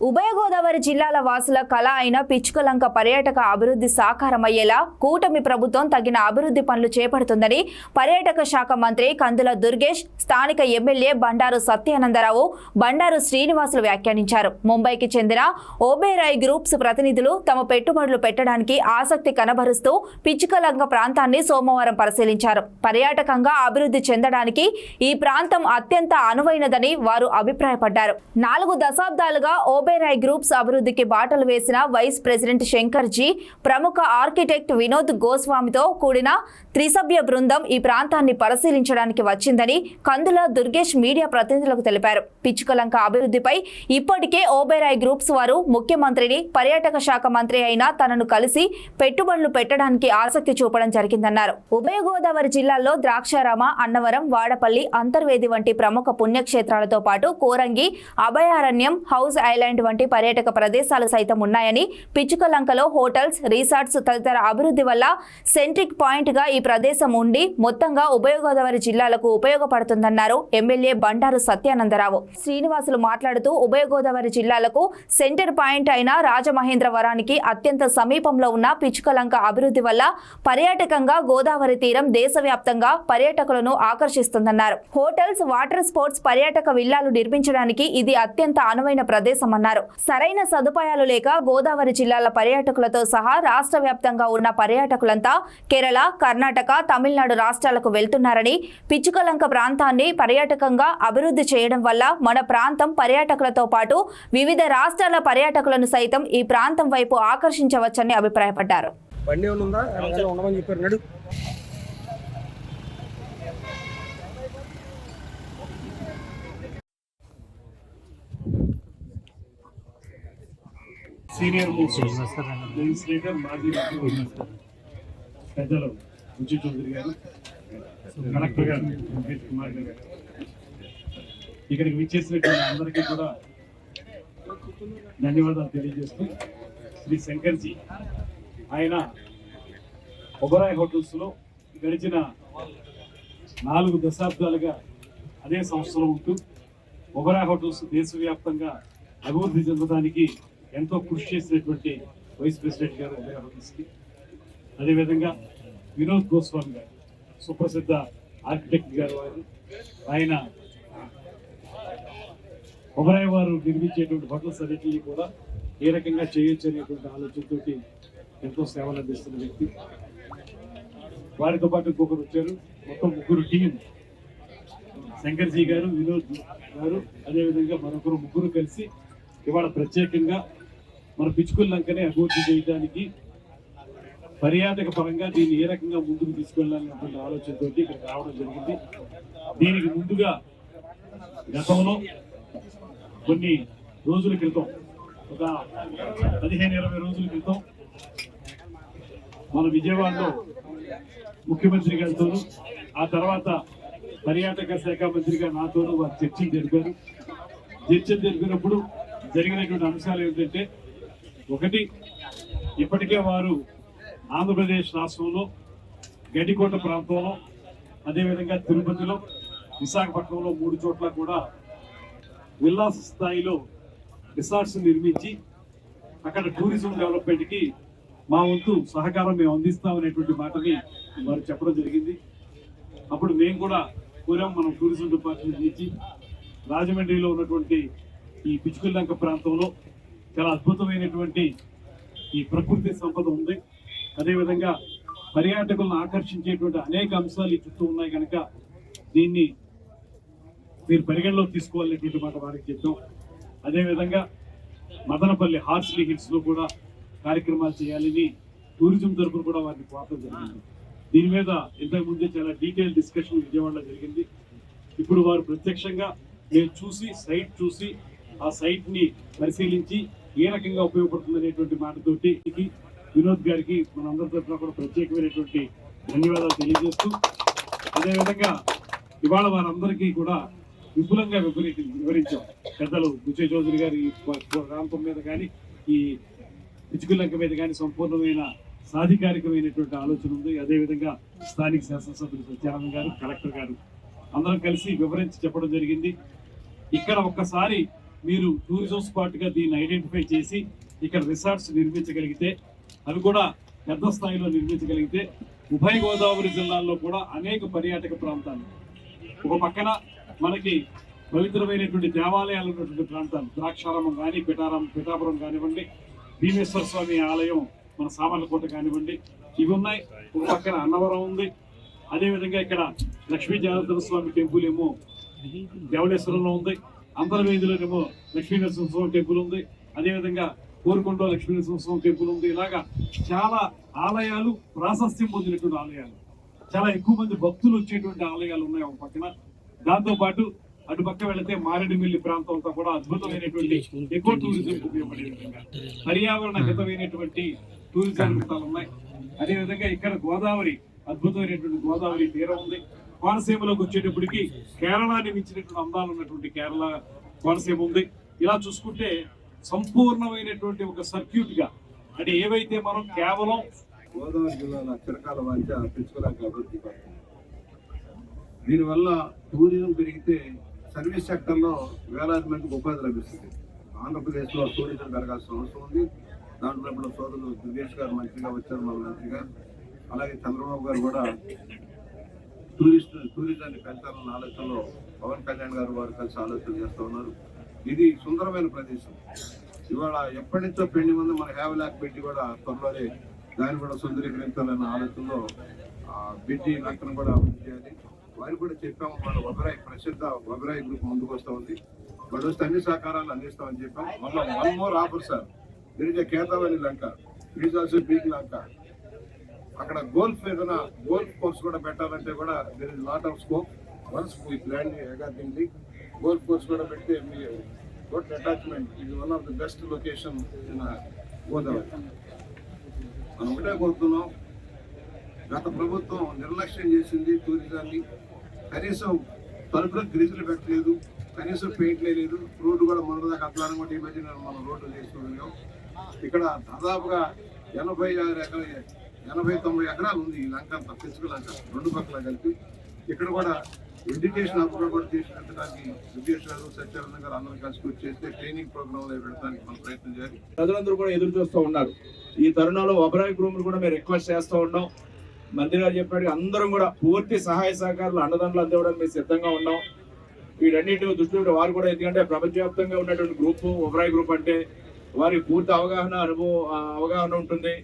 ఉభయ గోదావరి జిల్లాల వాసుల కళ అయిన పిచ్చుకలంక పర్యాటక అభివృద్ధి సాకారమయ్యేలా కూటమి ప్రభుత్వం తగిన అభివృద్ధి పనులు చేపడుతుందని పర్యాటక శాఖ మంత్రి కందుల దుర్గేష్, స్థానిక ఎమ్మెల్యే బండారు సత్యానందరావు, బండారు శ్రీనివాసులు వ్యాఖ్యానించారు. ముంబైకి చెందిన ఓబెరాయ్ గ్రూప్స్ ప్రతినిధులు తమ పెట్టుబడులు పెట్టడానికి ఆసక్తి కనబరుస్తూ పిచ్చుకలంక ప్రాంతాన్ని సోమవారం పరిశీలించారు. పర్యాటకంగా అభివృద్ధి చెందడానికి ఈ ప్రాంతం అత్యంత అనువైనదని వారు అభిప్రాయపడ్డారు. 4 దశాబ్దాలుగా ఓబెరాయ్ గ్రూప్స్ అభివృద్ధికి బాటలు వేసిన వైస్ ప్రెసిడెంట్ శంకర్ జీ, ప్రముఖ ఆర్కిటెక్ట్ వినోద్ గోస్వామితో కూడిన త్రిసభ్య బృందం ఈ ప్రాంతాన్ని పరిశీలించడానికి వచ్చిందని కందుల దుర్గేష్ మీడియా ప్రతినిధులకు తెలిపారు. పిచ్చుకలంక అభివృద్ధిపై ఇప్పటికే ఓబెరాయ్ గ్రూప్స్ వారు ముఖ్యమంత్రిని, పర్యాటక శాఖ మంత్రి అయిన తనను కలిసి పెట్టుబడులు పెట్టడానికి ఆసక్తి చూపడం జరిగిందన్నారు. ఉభయ గోదావరి జిల్లాల్లో ద్రాక్షారామ, అన్నవరం, వాడపల్లి, అంతర్వేది వంటి ప్రముఖ పుణ్యక్షేత్రాలతో పాటు కోరంగి, అభయారణ్యం, హౌస్ ఐలాండ్ వంటి పర్యాటక ప్రదేశాలు సైతం ఉన్నాయని, పిచ్చుకలంకలో హోటల్స్, రిసార్ట్స్ తదితర అభివృద్ధి వల్ల సెంట్రిక్ పాయింట్ గా ఈ ప్రదేశం ఉండి మొత్తంగా ఉభయ గోదావరి జిల్లాలకు ఉపయోగపడుతుందన్నారు ఎమ్మెల్యే బండారు సత్యానందరావు. శ్రీనివాసులు మాట్లాడుతూ ఉభయ గోదావరి జిల్లాలకు సెంటర్ పాయింట్ అయిన రాజమహేంద్రవరానికి అత్యంత సమీపంలో ఉన్న పిచ్చుకలంక అభివృద్ధి వల్ల పర్యాటకంగా గోదావరి తీరం దేశవ్యాప్తంగా పర్యాటకులను ఆకర్షిస్తుందన్నారు. హోటల్స్, వాటర్ స్పోర్ట్స్, పర్యాటక విల్లాలు నిర్మించడానికి ఇది అత్యంత అనువైన ప్రదేశమన్నారు. సరైన సదుపాయాలు లేక గోదావరి జిల్లాల పర్యాటకులతో సహా రాష్ట్ర వ్యాప్తంగా ఉన్న పర్యాటకులంతా కేరళ, కర్ణాటక, తమిళనాడు రాష్ట్రాలకు వెళ్తున్నారని, పిచ్చుకలంక ప్రాంతాన్ని పర్యాటకంగా అభివృద్ధి చేయడం వల్ల మన ప్రాంతం పర్యాటకులతో పాటు వివిధ రాష్ట్రాల పర్యాటకులను సైతం ఈ ప్రాంతం వైపు ఆకర్షించవచ్చని అభిప్రాయపడ్డారు. సీనియర్ మోస్ట్ లెజిస్లేటర్ మాజీ పెద్దలు రుచి చౌదరి గారు, కలెక్టర్ గారు మహేష్ కుమార్ గారు, ఇక్కడికి విచ్చేసినటువంటి అందరికీ కూడా ధన్యవాదాలు తెలియజేస్తూ, శ్రీ శంకర్జీ ఆయన ఒబెరాయ్ హోటల్స్లో గడిచిన 4 దశాబ్దాలుగా అదే సంస్థలో ఉంటూ ఒబెరాయ్ హోటల్స్ దేశవ్యాప్తంగా అభివృద్ధి చెందడానికి ఎంతో కృషి చేసినటువంటి వైస్ ప్రెసిడెంట్ గారు ఒబెరాయ్ హోటల్స్కి, అదేవిధంగా వినోద్ గోస్వామి గారు, సుప్రసిద్ధ ఆర్కిటెక్ట్ గారు, ఆయన ఒబెరాయ్ వారు నిర్మించేటువంటి హోటల్స్ అన్నింటినీ కూడా ఏ రకంగా చేయొచ్చు అనేటువంటి ఆలోచనతోటి ఎంతో సేవలు అందిస్తున్న వ్యక్తి. వారితో పాటు ఇంకొకరు వచ్చారు, మొత్తం 3 టీం, శంకర్జీ గారు, వినోద్ గారు, అదేవిధంగా మరొకరు 3 కలిసి ఇవాళ ప్రత్యేకంగా మన పిచ్చుకలంకనే అభివృద్ధి చేయడానికి పర్యాటక పరంగా దీన్ని ఏ రకంగా ముందుకు తీసుకెళ్లాలనేటువంటి ఆలోచనతో ఇక్కడికి రావడం జరిగింది. దీనికి ముందుగా గతంలో కొన్ని రోజుల క్రితం, ఒక 15-20 రోజుల క్రితం మన విజయవాడలో ముఖ్యమంత్రి గారితోనూ, ఆ తర్వాత పర్యాటక శాఖ మంత్రిగా నాతోనూ వారు చర్చలు జరిపినప్పుడు జరిగినటువంటి అంశాలు ఏమిటంటే, ఒకటి, ఇప్పటికే వారు ఆంధ్రప్రదేశ్ రాష్ట్రంలో గడికోట ప్రాంతంలో, అదేవిధంగా తిరుపతిలో, విశాఖపట్నంలో 3 చోట్ల కూడా విల్లాస్ స్థాయిలో రిసార్ట్స్ నిర్మించి అక్కడ టూరిజం డెవలప్మెంట్కి మా వంతు సహకారం మేము అందిస్తామనేటువంటి మాటని వారు చెప్పడం జరిగింది. అప్పుడు మేము కూడా కోరాం, మనం టూరిజం డిపార్ట్మెంట్ నుంచి రాజమండ్రిలో ఉన్నటువంటి ఈ పిచ్చుకలంక ప్రాంతంలో చాలా అద్భుతమైనటువంటి ఈ ప్రకృతి సంపద ఉంది, అదేవిధంగా పర్యాటకులను ఆకర్షించేటువంటి అనేక అంశాలు ఈ చుట్టూ ఉన్నాయి కనుక దీన్ని మీరు పరిగణలోకి తీసుకోవాలనేటువంటి మాట వారికి చెప్పాం. అదేవిధంగా మదనపల్లి హార్స్లీ హిల్స్లో కూడా కార్యక్రమాలు చేయాలని టూరిజం తరఫున కూడా వారిని కోరడం జరిగింది. దీని మీద ఇంతకుముందే చాలా డీటెయిల్ డిస్కషన్ విజయవాడలో జరిగింది. ఇప్పుడు వారు ప్రత్యక్షంగా నేను సైట్ చూసి ఆ సైట్ని పరిశీలించి ఏ రకంగా ఉపయోగపడుతుంది అనేటువంటి మాటతోటి వినోద్ గారికి మనందరి తరఫున కూడా ప్రత్యేకమైనటువంటి ధన్యవాదాలు తెలియజేస్తూ, అదేవిధంగా ఇవాళ వారందరికీ కూడా విపులంగా వివరించాం. పెద్దలు రుచి చౌదరి గారి ప్రాంతం మీద కానీ, ఈ పిచ్చుకలంక మీద కానీ సంపూర్ణమైన సాధికారికమైనటువంటి ఆలోచన ఉంది. అదేవిధంగా స్థానిక శాసనసభ్యులు సత్యానంద గారు, కలెక్టర్ గారు అందరం కలిసి వివరించి చెప్పడం జరిగింది. ఇక్కడ ఒక్కసారి మీరు టూరిజం స్పాట్గా దీన్ని ఐడెంటిఫై చేసి ఇక్కడ రిసార్ట్స్ నిర్మించగలిగితే, అవి కూడా పెద్ద స్థాయిలో నిర్మించగలిగితే ఉభయ గోదావరి జిల్లాల్లో కూడా అనేక పర్యాటక ప్రాంతాలు, ఒక పక్కన మనకి పవిత్రమైనటువంటి దేవాలయాలు ఉన్నటువంటి ప్రాంతాలు, ద్రాక్షారామం కానీ పిఠాపురం కానివ్వండి, భీమేశ్వర స్వామి ఆలయం మన సామర్లకోట కానివ్వండి, ఇవి ఉన్నాయి. ఒక పక్కన అన్నవరం ఉంది. అదేవిధంగా ఇక్కడ లక్ష్మీ జనార్దన స్వామి టెంపుల్ ఏమో దేవళేశ్వరంలో ఉంది. అంతర్వేదిలోనేమో లక్ష్మీ నరసింహస్వామి టెంపుల్ ఉంది. అదేవిధంగా కోరుకొండ లక్ష్మీ నరసింహస్వామి టెంపుల్ ఉంది. ఇలాగా చాలా ఆలయాలు, ప్రాశస్త్యం పొందినటువంటి ఆలయాలు, చాలా ఎక్కువ మంది భక్తులు వచ్చేటువంటి ఆలయాలు ఉన్నాయి ఒక పక్కన. దాంతోపాటు అటు పక్క వెళితే మారేడుమిల్లి ప్రాంతం అంతా కూడా అద్భుతమైనటువంటి ఎక్కువ టూరిజం ఉపయోగపడే విధంగా పర్యావరణ హితమైనటువంటి టూరిజం ప్రాంతాలు ఉన్నాయి. అదేవిధంగా ఇక్కడ గోదావరి, అద్భుతమైనటువంటి గోదావరి తీరం ఉంది. కోనసీమలోకి వచ్చేటప్పటికి కేరళని మించినటువంటి అందాలు ఉన్నటువంటి కేరళ కోనసీమ ఉంది. ఇలా చూసుకుంటే సంపూర్ణమైనటువంటి ఒక సర్క్యూట్ గా, అంటే ఏవైతే మనం కేవలం గోదావరి జిల్లాలో చిరకాల వాంఛ పిచ్చుకలంక అభివృద్ధి పడుతుంది. దీనివల్ల టూరిజం పెరిగితే సర్వీస్ సెక్టర్లో వేలాది మందికి ఉపాధి లభిస్తుంది. ఆంధ్రప్రదేశ్లో టూరిజం పెరగాల్సిన అవసరం ఉంది. దాంట్లో ఇప్పుడు సోదరులు దుర్గేష్ గారు మంత్రిగా వచ్చారు, మన మంత్రిగా. అలాగే చంద్రబాబు గారు కూడా టూరిజాన్ని పెంచాలన్న ఆలోచనలో పవన్ కళ్యాణ్ గారు వారు కలిసి ఆలోచన చేస్తూ ఉన్నారు. ఇది సుందరమైన ప్రదేశం. ఇవాళ ఎప్పటి నుంచో పెళ్లి ముందు మన హ్యావ్లాక్ పెట్టి కూడా త్వరలోనే దాన్ని కూడా సుందరీకరించాలన్న ఆలోచనలో బిడ్డి లంకను కూడా అభివృద్ధి చేయాలి. వారు కూడా చెప్పాము, మన ఒబరాయ్ ప్రసిద్ధ ఒబరాయ్ గ్రూప్ ముందుకు వస్తూ ఉంది. వాడు వస్తే అన్ని సహకారాలు అందిస్తామని చెప్పాం. మళ్ళీ one more offer sir, there is a కేతావళి లంక, ఇట్ ఈస్ ఆల్సో బిగ్ లంక. అక్కడ గోల్ఫ్ ఏదైనా గోల్ఫ్ కోర్స్ కూడా పెట్టాలంటే కూడా there is lot of scope. Once we plan ఎగాదింది గోల్ఫ్ కోర్స్ కూడా పెడితే మీ టోటల్ అటాచ్మెంట్ ఇది one of the best location in Godavari. మనం ఒకటే కోరుతున్నాం, గత ప్రభుత్వం నిర్లక్ష్యం చేసింది టూరిజాన్ని. కనీసం తలుపులకు గ్రీజులు పెట్టలేదు, కనీసం పెయింట్ లేదు. రోడ్డు కూడా మొన్నదాకా అద్వారం కూడా ఈ మధ్య మనం రోడ్లు చేసుకోగలిగాం. ఇక్కడ దాదాపుగా 80-90 ఎకరాలు ఉంది ఈ లంక అంతా, పిచ్చుక లంక రెండు పక్కల కలిపి. ఇక్కడ కూడా ఎడ్యుకేషన్ హబ్ కూడా చేసినట్టు దానికి దుర్గేష్ గారు, సత్యానంద గారు అందరూ కలిసి కూర్చి చేస్తే ట్రైనింగ్ ప్రోగ్రామ్ పెట్టడానికి మనం ప్రయత్నం చేయాలి. ప్రజలందరూ కూడా ఎదురు చూస్తూ ఉన్నారు. ఈ తరుణంలో ఒబరాయ్ గ్రూప్ కూడా మేము రిక్వెస్ట్ చేస్తూ ఉన్నాం. మంత్రి గారు చెప్పాడు, అందరం కూడా పూర్తి సహాయ సహకారాలు అండదండలు అందివ్వడానికి మేము సిద్ధంగా ఉన్నాం. వీటన్నిటి దృష్టిలో వారు కూడా, ఎందుకంటే ప్రపంచవ్యాప్తంగా ఉన్నటువంటి గ్రూప్ ఒబరాయ్ గ్రూప్ అంటే వారికి పూర్తి అవగాహన ఉంటుంది.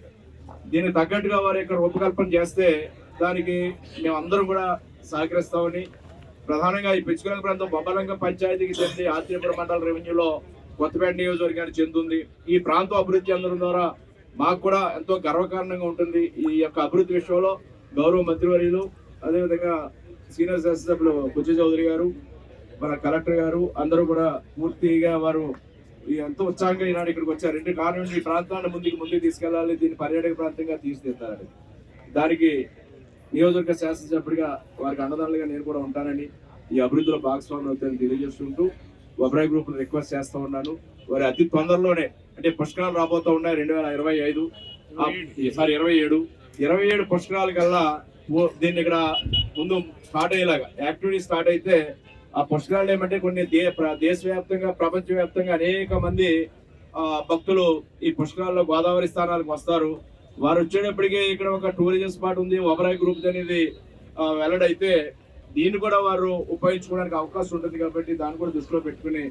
దీనికి తగ్గట్టుగా వారు ఇక్కడ రూపకల్పన చేస్తే దానికి మేము అందరం కూడా సహకరిస్తామని, ప్రధానంగా ఈ పిచ్చుకలంక ప్రాంతం బొబ్బలంక పంచాయతీకి చెంది ఆత్రేయపురం మండల రెవెన్యూలో కొత్తపేట నియోజకవర్గానికి చెందుతుంది. ఈ ప్రాంతం అభివృద్ధి చెందడం ద్వారా మాకు కూడా ఎంతో గర్వకారణంగా ఉంటుంది. ఈ యొక్క అభివృద్ధి విషయంలో గౌరవ మంత్రివర్యులు, అదేవిధంగా సీనియర్ శాసనసభ్యులు బుజ్జ చౌదరి గారు, మన కలెక్టర్ గారు అందరూ కూడా పూర్తిగా వారు ఎంతో ఉత్సాహంగా ఈనాడు ఇక్కడికి వచ్చారు. రెండు కారణం, ఈ ప్రాంతాన్ని ముందుకు తీసుకెళ్లాలి, దీన్ని పర్యాటక ప్రాంతంగా తీర్చిదిద్దాలని. దానికి నియోజకవర్గ శాసనసభ్యుడిగా వారికి అండదండలుగా నేను కూడా ఉంటానని, ఈ అభివృద్ధిలో భాగస్వామ్యం అవుతాయని తెలియజేస్తుంటూ ఒబరాయ్ గ్రూప్ రిక్వెస్ట్ చేస్తూ ఉన్నాను. వారి అతి తొందరలోనే, అంటే పుష్కరాలు రాబోతూ ఉన్నాయి 2027 పుష్కరాల కల్లా దీన్ని ఇక్కడ ముందు స్టార్ట్ అయ్యేలాగా యాక్టివిటీ స్టార్ట్ అయితే, ఆ పుష్కరాలు ఏమంటే కొన్ని దేశవ్యాప్తంగా ప్రపంచవ్యాప్తంగా అనేక మంది భక్తులు ఈ పుష్కరాల్లో గోదావరి స్థానాలకు వస్తారు. వారు వచ్చేటప్పటికి ఇక్కడ ఒక టూరిజం స్పాట్ ఉంది ఒబరాయ్ గ్రూప్ అనేది వెల్లడైతే దీన్ని కూడా వారు ఉపయోగించుకోవడానికి అవకాశం ఉంటుంది. కాబట్టి దాన్ని కూడా దృష్టిలో పెట్టుకుని